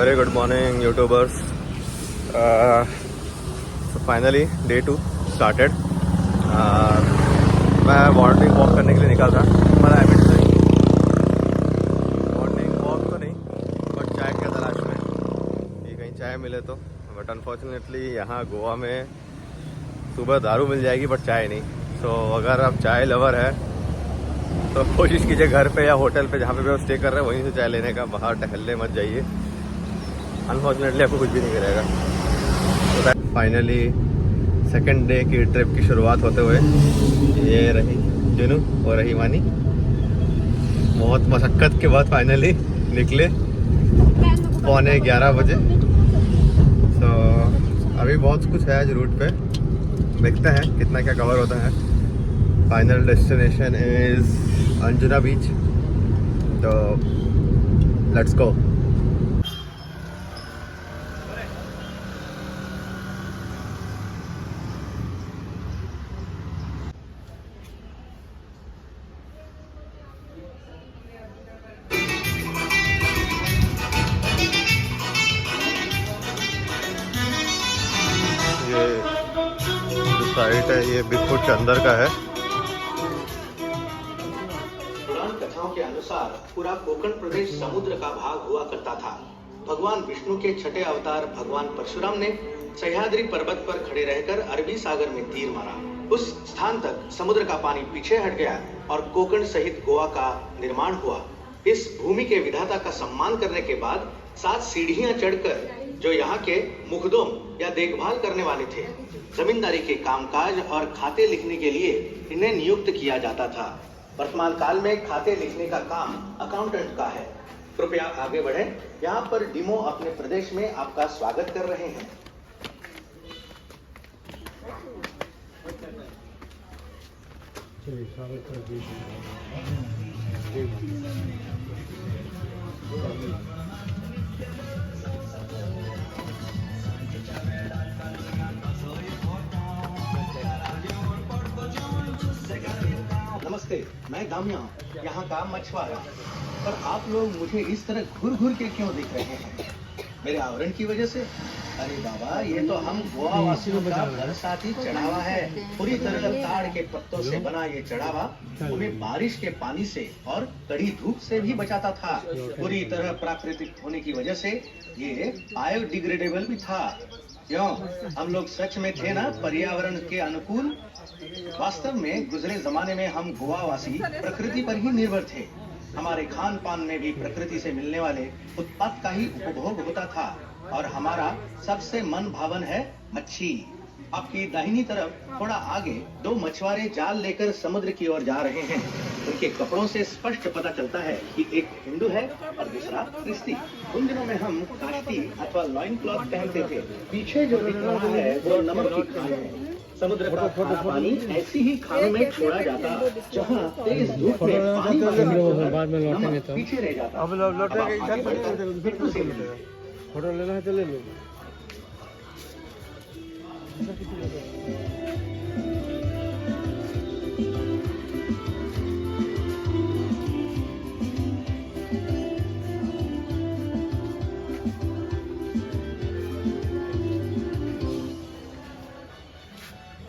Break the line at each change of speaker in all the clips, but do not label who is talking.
Very good morning YouTubers. Finally day 2 started. मैं morning walk करने के लिए निकल था, पर आई मीन मॉर्निंग वॉक तो नहीं, बट चाय की तलाश में कि कहीं चाय मिले तो। बट अनफॉर्चुनेटली यहाँ गोवा में सुबह दारू मिल जाएगी बट चाय नहीं। सो अगर आप चाय लवर है तो कोशिश कीजिए घर पे या होटल पे जहाँ पे भी आप स्टे कर रहे हैं वहीं से चाय लेने का, बाहर टहलने मत जाइए। अनफॉर्चुनेटली आपको कुछ भी नहीं मिलेगा। तो फाइनली सेकंड डे की ट्रिप की शुरुआत होते हुए ये रही जुनू और रही मानी। बहुत मशक्क़त के बाद फाइनली निकले 11:15 बजे। तो अभी बहुत कुछ है आज रूट पे, देखते हैं कितना क्या कवर होता है। फाइनल डेस्टिनेशन इज़ अंजुना बीच, तो लेट्स गो। ये जो साइट है ये बिग फुट के अंदर का है।
पुराण कथाओं के अनुसार पूरा कोंकण प्रदेश समुद्र का भाग हुआ करता था। भगवान विष्णु के छठे अवतार भगवान परशुराम ने सह्याद्री पर्वत पर खड़े रहकर अरबी सागर में तीर मारा। उस स्थान तक समुद्र का पानी पीछे हट गया और कोंकण सहित गोवा का निर्माण हुआ। इस भूमि के विधाता का सम्मान करने के बाद 7 सीढ़ियां चढ़कर जो यहाँ के मुखदोम या देखभाल करने वाले थे, जमींदारी के कामकाज और खाते लिखने के लिए इन्हें नियुक्त किया जाता था। वर्तमान काल में खाते लिखने का काम अकाउंटेंट का है। कृपया आगे बढ़े, यहाँ पर डिमो अपने प्रदेश में आपका स्वागत कर रहे हैं। नमस्ते, मैं दामिया हूँ, यहाँ का मछुआरा। पर आप लोग मुझे इस तरह घूर घूर के क्यों देख रहे हैं? मेरे आवरण की वजह से? अरे बाबा, ये तो हम गोवा वासियों का बरसाती चढ़ावा है। पूरी तरह ताड़ के पत्तों से बना ये चढ़ावा उन्हें बारिश के पानी से और कड़ी धूप से भी बचाता था। पूरी तरह प्राकृतिक होने की वजह से ये बायोडिग्रेडेबल भी था। क्यों, हम लोग सच में थे ना पर्यावरण के अनुकूल? वास्तव में गुजरे जमाने में हम गोवा वासी प्रकृति पर ही निर्भर थे। हमारे खान पान में भी प्रकृति से मिलने वाले उत्पाद का ही उपभोग होता था और हमारा सबसे मन भावन है मच्छी। आपकी दाहिनी तरफ थोड़ा आगे 2 मछुआरे जाल लेकर समुद्र की ओर जा रहे हैं। उनके कपड़ों से स्पष्ट पता चलता है कि एक हिंदू है और दूसरा क्रिस्ती। उन दिनों में हम काष्टी अथवा लॉइन क्लॉथ पहनते थे। पीछे जो दिख रहा है वो नमक की खान है। समुद्र का खारा पानी ऐसी ही खानों में छोड़ा जाता, जहाँ तेज धूप में पानी नमक पीछे रह जाता।
अब लौटेंगे इधर
फोटो लेना है तो ले लो।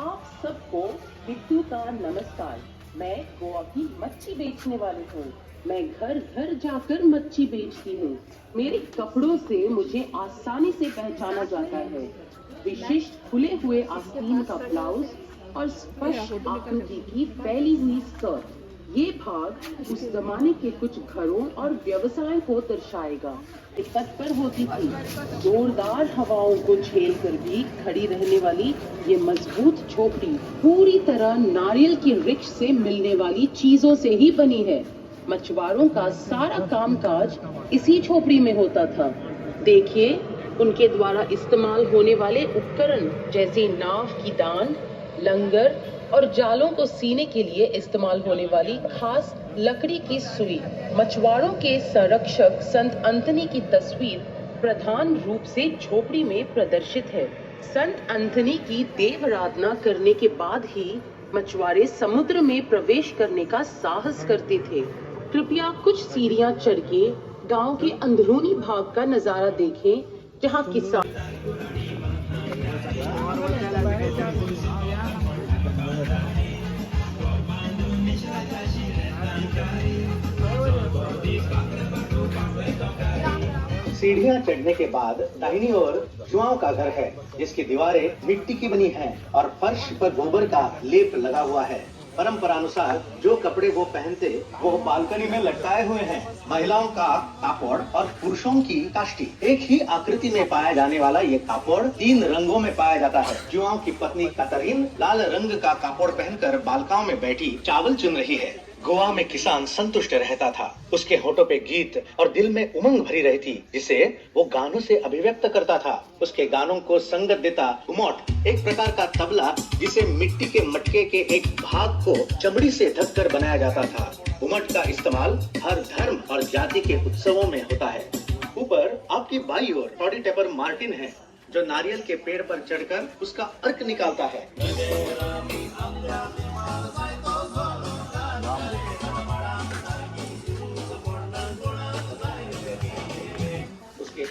आप सबको बिट्टू का नमस्कार। मैं गोवा की मच्छी बेचने वाली हूँ। मैं घर घर जाकर मच्छी बेचती हूँ। मेरे कपड़ों से मुझे आसानी से पहचाना जाता है। विशिष्ट खुले हुए आस्तीन का ब्लाउज और स्पष्ट आकृति की फैली हुई स्कर्ट। ये भाग उस जमाने के कुछ घरों और व्यवसाय को दर्शाएगा। तत्पर होती थी। जोरदार हवाओं को झेलकर भी खड़ी रहने वाली ये मजबूत झोपड़ी पूरी तरह नारियल की वृक्ष से मिलने वाली चीजों से ही बनी है। मछुआरों का सारा कामकाज इसी झोपड़ी में होता था। देखिए, उनके द्वारा इस्तेमाल होने वाले उपकरण जैसे नाव की दान, लंगर और जालों को सीने के लिए इस्तेमाल होने वाली खास लकड़ी की सुई। मछुआरों के संरक्षक संत अंथनी की तस्वीर प्रधान रूप से झोपड़ी में प्रदर्शित है। संत अंथनी की देवाराधना करने के बाद ही मछुआरे समुद्र में प्रवेश करने का साहस करते थे। कृपया कुछ सीढ़ियां चढ़ के गांव के अंदरूनी भाग का नजारा देखें, जहां किसान
सीढ़ियां चढ़ने के बाद दाहिनी ओर जुआओं का घर है, जिसकी दीवारें मिट्टी की बनी हैं और फर्श पर गोबर का लेप लगा हुआ है। परंपरानुसार जो कपड़े वो पहनते वो बालकनी में लटकाए हुए हैं। महिलाओं का कापड़ और पुरुषों की काष्टी। एक ही आकृति में पाया जाने वाला ये कापड़ 3 रंगों में पाया जाता है। जुआओं की पत्नी कतरीन लाल रंग का कापड़ पहनकर बालकाओं में बैठी चावल चुन रही है। गोवा में किसान संतुष्ट रहता था। उसके होठों पे गीत और दिल में उमंग भरी रहती, जिसे वो गानों से अभिव्यक्त करता था। उसके गानों को संगत देता उमोट, एक प्रकार का तबला जिसे मिट्टी के मटके के एक भाग को चमड़ी से ढककर बनाया जाता था। उमट का इस्तेमाल हर धर्म और जाति के उत्सवों में होता है। ऊपर आपकी बाई ओर टॉडी टेपर मार्टिन है, जो नारियल के पेड़ पर चढ़कर उसका अर्क निकालता है।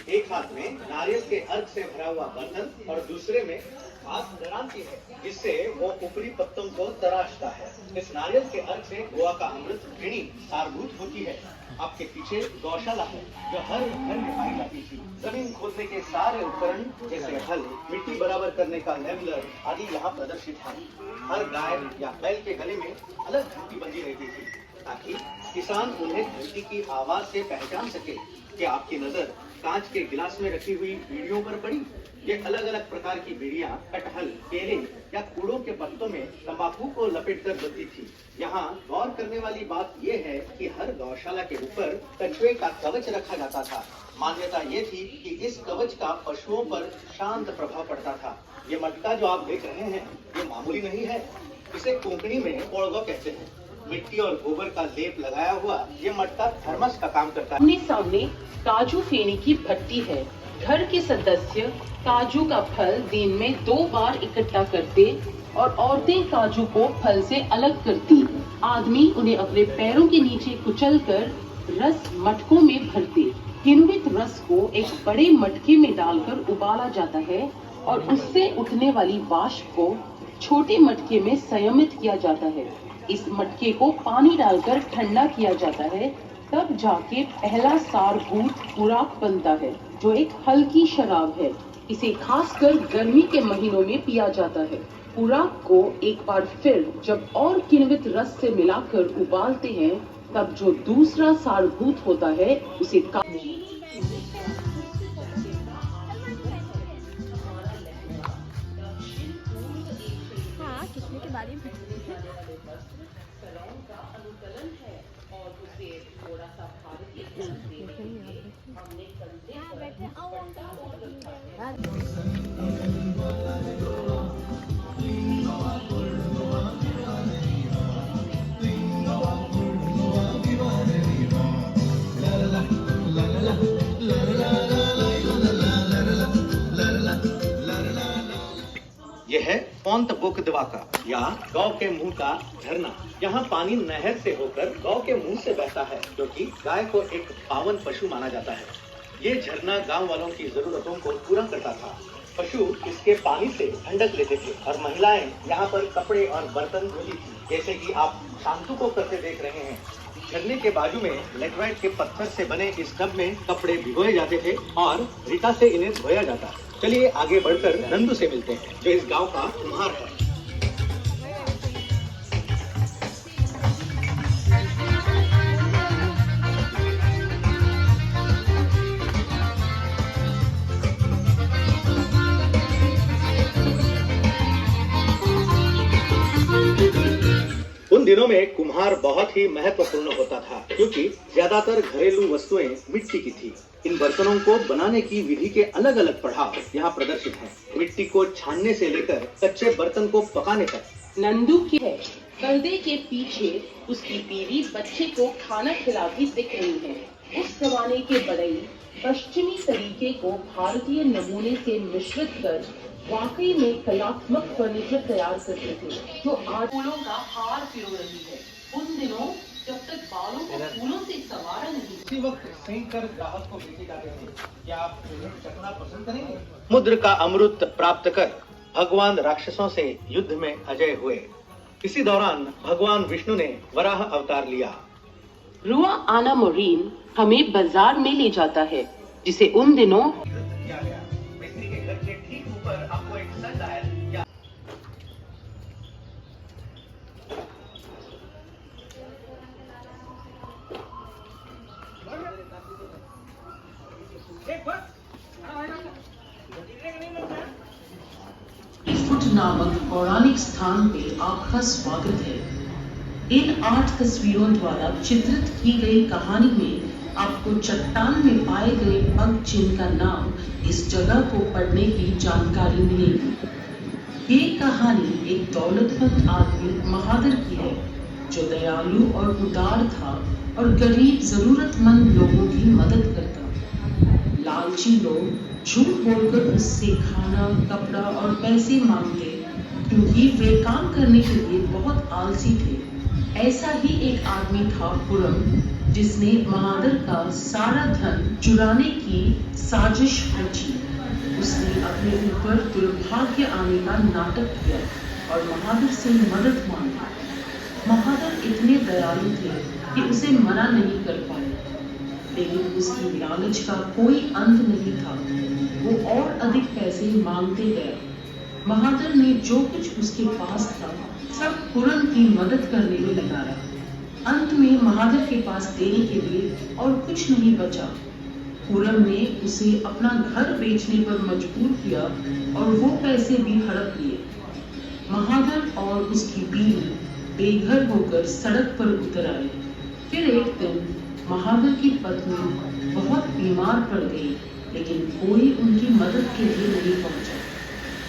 एक हाथ में नारियल के अर्क से भरा हुआ बर्तन और दूसरे में हाथ दरांती है, जिससे वो ऊपरी पत्तों को तराशता है। इस नारियल के अर्क से गोवा का अमृत घृणी सारभूत होती है। आपके पीछे गौशाला है, जो हर घर में पाई जाती थी। जमीन खोदने के सारे उपकरण जैसे हल, मिट्टी बराबर करने का लेवलर आदि यहाँ प्रदर्शित है। हर गाय या बैल के गले में अलग घंटी बंधी रहती थी, ताकि किसान उन्हें घंटी की आवाज से पहचान सके। क्या आपकी नजर कांच के गिलास में रखी हुई बीड़ियों पर पड़ी? ये अलग अलग प्रकार की बीड़ियां कटहल, केले या कूड़ों के पत्तों में तंबाकू को लपेटकर बनती थी। यहाँ गौर करने वाली बात यह है कि हर गौशाला के ऊपर कछुए का कवच रखा जाता था। मान्यता ये थी कि इस कवच का पशुओं पर शांत प्रभाव पड़ता था। ये मटका जो आप देख रहे हैं, ये मामूली नहीं है। इसे कोंकणी में पोड़गो कहते हैं। मिट्टी और गोबर का लेप लगाया हुआ ये मटका थर्मस का काम करता है।
अपने सामने काजू फेनी की भट्टी है। घर के सदस्य काजू का फल दिन में 2 बार इकट्ठा करते और औरतें काजू को फल से अलग करती। आदमी उन्हें अपने पैरों के नीचे कुचलकर रस मटकों में भरते। किण्वित रस को एक बड़े मटके में डालकर उबाला जाता है और उससे उठने वाली वाष्प को छोटे मटके में संयमित किया जाता है। इस मटके को पानी डालकर ठंडा किया जाता है, तब जाके पहला सारभूत पुराक बनता है, जो एक हल्की शराब है। इसे खासकर गर्मी के महीनों में पिया जाता है। पुराक को एक बार फिर जब और किण्वित रस से मिलाकर उबालते हैं, तब जो दूसरा सारभूत होता है उसे
किसने के बारे में
अनुकलन है और उसे थोड़ा सा भारतीय हमने
यह है पौंत बुक दवाका या गांव के मुंह का झरना। यहाँ पानी नहर से होकर गांव के मुंह से बहता है, जो कि गाय को एक पावन पशु माना जाता है। ये झरना गांव वालों की जरूरतों को पूरा करता था। पशु इसके पानी से ठंडक लेते थे और महिलाएं यहाँ पर कपड़े और बर्तन धोती थी, जैसे कि आप शांतु को करते देख रहे हैं। झरने के बाजू में लेटराइट के पत्थर से बने इस टब में कपड़े भिगोए जाते थे और रीता से इन्हें धोया जाता। चलिए आगे बढ़कर नंदू से मिलते हैं, जो इस गांव का कुम्हार है। उन दिनों में कुम्हार बहुत ही महत्वपूर्ण होता था, क्योंकि ज्यादातर घरेलू वस्तुएं मिट्टी की थी। इन बर्तनों को बनाने की विधि के अलग अलग पड़ाव यहाँ प्रदर्शित हैं। मिट्टी को छानने से लेकर कच्चे बर्तन को पकाने तक।
नंदू की है। पर्दे के पीछे उसकी बीवी बच्चे को खाना खिलाती दिख रही है। उस जमाने के बड़ई पश्चिमी तरीके को भारतीय नमूने से मिश्रित कर वाकई में कलात्मक फर्नीचर तैयार करते थे, जो आज फूलों का हार पिरो रही है। उन दिनों जब तक बालों को फूलों से संवारा नहीं।
इसी वक्त सेंक कर ग्राहक को बेचे जाते थे। क्या आप उन्हें चखना पसंद करेंगे? समुद्र का अमृत प्राप्त कर भगवान राक्षसों से युद्ध में अजय हुए। इसी दौरान भगवान विष्णु ने वराह अवतार लिया।
रुआ आना मोरीन हमें बाजार में ले जाता है, जिसे उन दिनों
किया गया। मिस्त्री के घर के ठीक ऊपर आपको एक सनडायल या
फुट नामक पौराणिक स्थान पे आपका स्वागत है। इन 8 तस्वीरों द्वारा चित्रित की गई कहानी में आपको चट्टान में पाए गए पग चिन्ह का नाम, इस जगह को पढ़ने की जानकारी मिलेगी। ये कहानी एक दौलतमंद आदमी महादर की है, जो दयालु और उदार था और गरीब जरूरतमंद लोगों की मदद करता। लालची लोग झूठ बोलकर उससे खाना, कपड़ा और पैसे मांगते, क्योंकि वे काम करने के लिए बहुत आलसी थे। ऐसा ही एक आदमी था पुरम, जिसने महादर का सारा धन चुराने की साजिश रची। उसने अपने ऊपर दुर्भाग्य आने का नाटक किया और महादर से मदद मांगी। महादर इतने दयालु थे कि उसे मना नहीं कर पाए, लेकिन उसकी लालच का कोई अंत नहीं था। वो और अधिक पैसे मांगते गया। महादर ने जो कुछ उसके पास था सब पुरम की मदद करने में लगाया। अंत में महादर के पास देने के लिए और कुछ नहीं बचा। पुरम ने उसे अपना घर बेचने पर मजबूर किया और वो पैसे भी हड़प लिए। महादर और उसकी बीवी बेघर होकर सड़क पर उतर आए। फिर एक दिन महादर की पत्नी बहुत बीमार पड़ गई, लेकिन कोई उनकी मदद के लिए नहीं पहुंचा।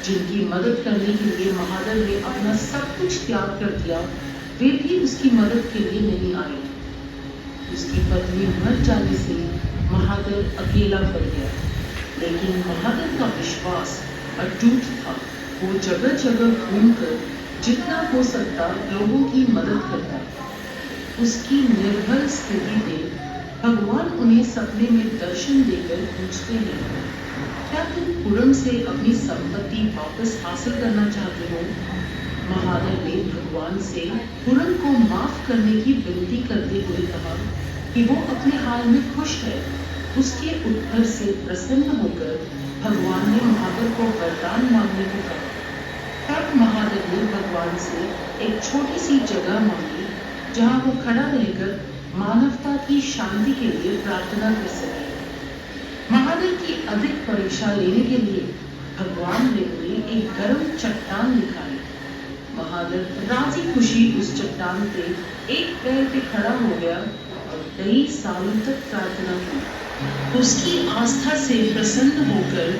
जिनकी मदद करने के लिए महादर ने अपना सब कुछ त्याग कर दिया, वे भी उसकी मदद के लिए नहीं आए। उसकी पत्नी मर जाने से महादर अकेला पड़ गया, लेकिन महादर का विश्वास अटूट था। वो जगह जगह घूमकर जितना हो सकता लोगों की मदद करता। उसकी निर्भर स्थिति देख भगवान उन्हें सपने में दर्शन देकर पूछते हैं, क्या तुम पुरम से अपनी संपत्ति वापस हासिल करना चाहते हो? महादर ने भगवान से पुरम को माफ करने की विनती करते हुए कहा कि वो अपने हाल में खुश है। उसके उत्तर से प्रसन्न होकर भगवान ने महादर को वरदान मांगने को कहा। तब महादर ने भगवान से एक छोटी सी जगह मांगी, जहाँ वो खड़ा रहकर मानवता की शांति के लिए प्रार्थना कर सके। महादर की अधिक परीक्षा लेने के लिए भगवान ने उन्हें एक गर्म चट्टान दिखाई। महादर राजी खुशी उस चट्टान पे एक पैर पे खड़ा हो गया और कई सालों तक प्रार्थना की। उसकी आस्था से प्रसन्न होकर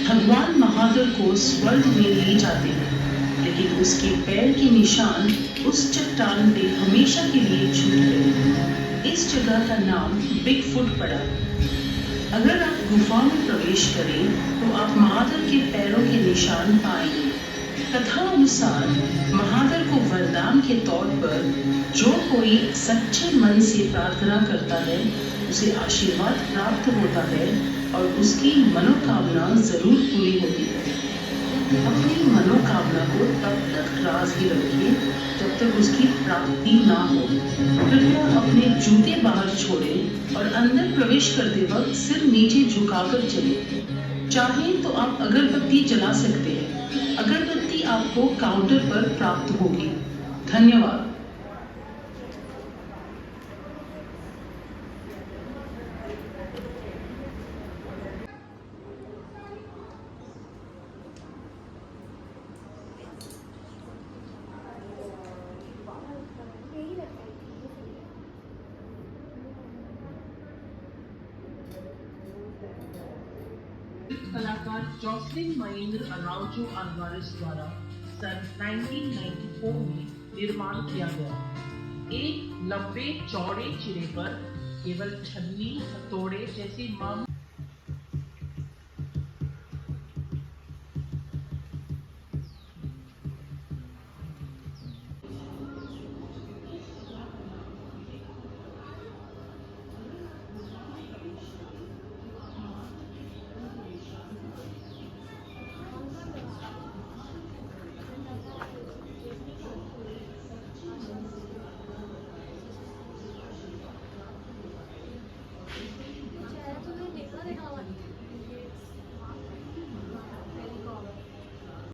भगवान महादर को स्वर्ग में ले जाते हैं, लेकिन उसके पैर के निशान उस चट्टान पे हमेशा के लिए छूट गए। इस जगह का नाम बिग फुट पड़ा। अगर आप गुफा में प्रवेश करें तो आप महादर के पैरों के निशान पाएंगे। कथा अनुसार महादर को वरदान के तौर पर जो कोई सच्चे मन से प्रार्थना करता है उसे आशीर्वाद प्राप्त होता है और उसकी मनोकामना जरूर पूरी होती है। अपनी मनोकामना को तब तक राज ही रखिए जब तक उसकी प्राप्ति ना हो। कृपया अपने जूते बाहर छोड़ें और अंदर प्रवेश करते वक्त सिर नीचे झुकाकर चलें। चाहें तो आप अगरबत्ती जला सकते हैं। अगरबत्ती आपको काउंटर पर प्राप्त होगी। धन्यवाद। कलाकार जॉसलिन महेंद्र अराउजो अल्वारेस द्वारा सन 1994 में निर्माण किया गया। एक लंबे चौड़े चिरे पर केवल छन्नी, हथौड़े जैसी मामूली